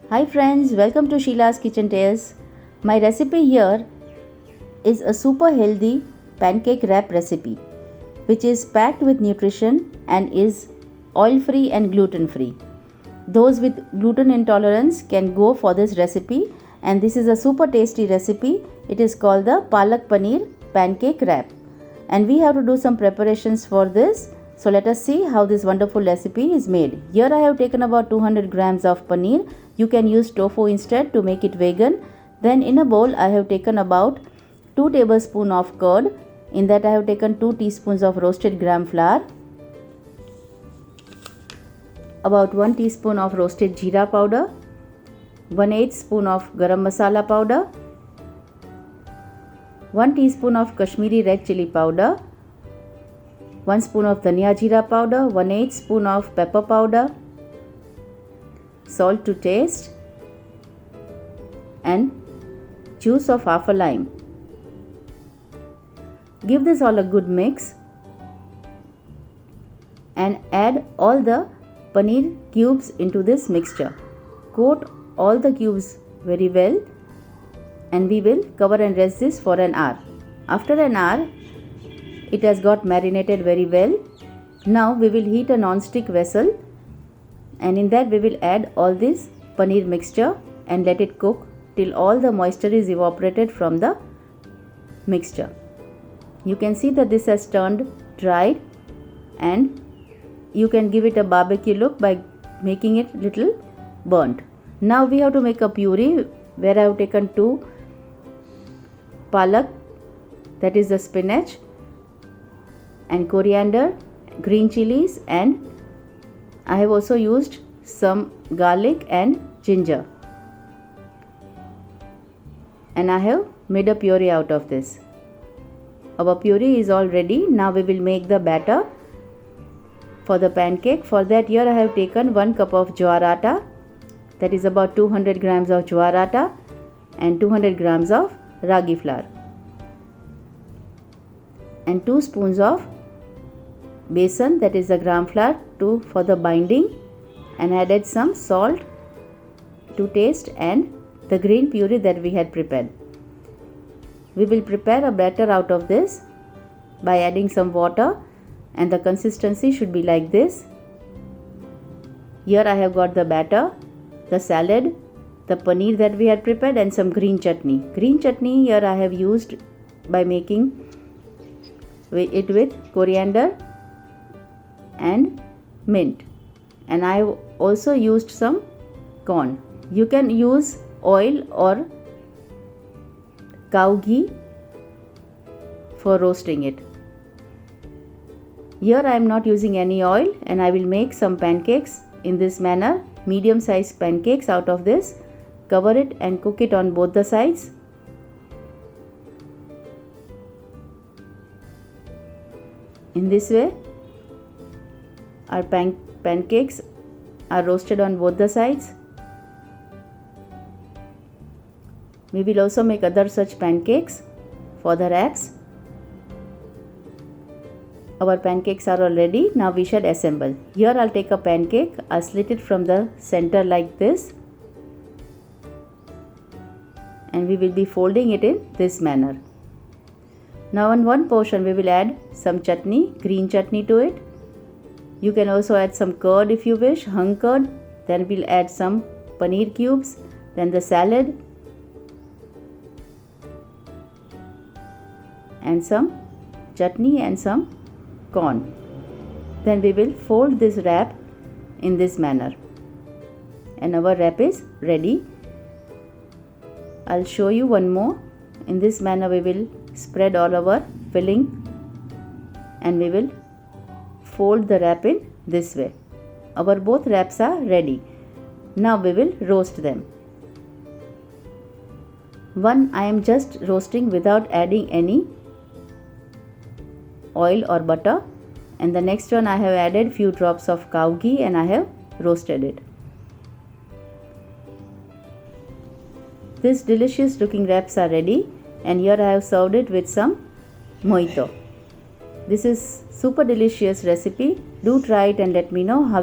Hi friends, welcome to Sheila's Kitchen Tales. My recipe here is a super healthy pancake wrap recipe which is packed with nutrition and is oil free and gluten free. Those with gluten intolerance can go for this recipe, and this is a super tasty recipe. It is called the Palak Paneer pancake wrap, and we have to do some preparations for this. So let us see how this wonderful recipe is made. Here I have taken about 200 grams of paneer. You can use tofu instead to make it vegan. Then in a bowl I have taken about 2 tablespoons of curd. In that I have taken 2 teaspoons of roasted gram flour, about 1 teaspoon of roasted jeera powder, 1/8 spoon of garam masala powder, 1 teaspoon of Kashmiri red chili powder, 1 spoon of dhania jeera powder, 1/8 spoon of pepper powder, salt to taste, and juice of half a lime. Give this all a good mix and add all the paneer cubes into this mixture. Coat all the cubes very well, and we will cover and rest this for an hour. After an hour, it has got marinated very well. Now we will heat a non-stick vessel, and in that we will add all this paneer mixture and let it cook till all the moisture is evaporated from the mixture. You can see that this has turned dried, and you can give it a barbecue look by making it little burnt. Now we have to make a puree, where I have taken 2 palak, that is the spinach, and coriander, green chilies, and I have also used some garlic and ginger, and I have made a puree out of this. Our puree is all ready. Now we will make the batter for the pancake. For that, here I have taken 1 cup of jowar atta, that is about 200 grams of jowar atta, and 200 grams of ragi flour, and 2 spoons of besan, that is the gram flour, for the binding, and added some salt to taste and the green puree that we had prepared. We will prepare a batter out of this by adding some water, and the consistency should be like this. Here I have got the batter, the salad, the paneer that we had prepared, and some green chutney. Green chutney here I have used by making it with coriander and mint, and I have also used some corn. You can use oil or cow ghee for roasting it. Here I am not using any oil, and I will make some pancakes in this manner, medium sized pancakes out of this. Cover it and cook it on both the sides. In this way, our pancakes are roasted on both the sides. We will also make other such pancakes for the wraps. Our pancakes are all ready. Now we should assemble. Here I'll take a pancake. I'll slit it from the center like this, and we will be folding it in this manner. Now on one portion we will add some chutney, green chutney to it. You can also add some curd if you wish, hung curd. Then we'll add some paneer cubes, then the salad, and some chutney and some corn. Then we will fold this wrap in this manner, and our wrap is ready. I'll show you one more. In this manner we will spread all our filling, and we will fold the wrap in this way. Our both wraps are ready. Now we will roast them. One I am just roasting without adding any oil or butter, and the next one I have added few drops of cow ghee, and I have roasted it. These delicious looking wraps are ready, and here I have served it with some mojito. This is super delicious recipe. Do try it and let me know how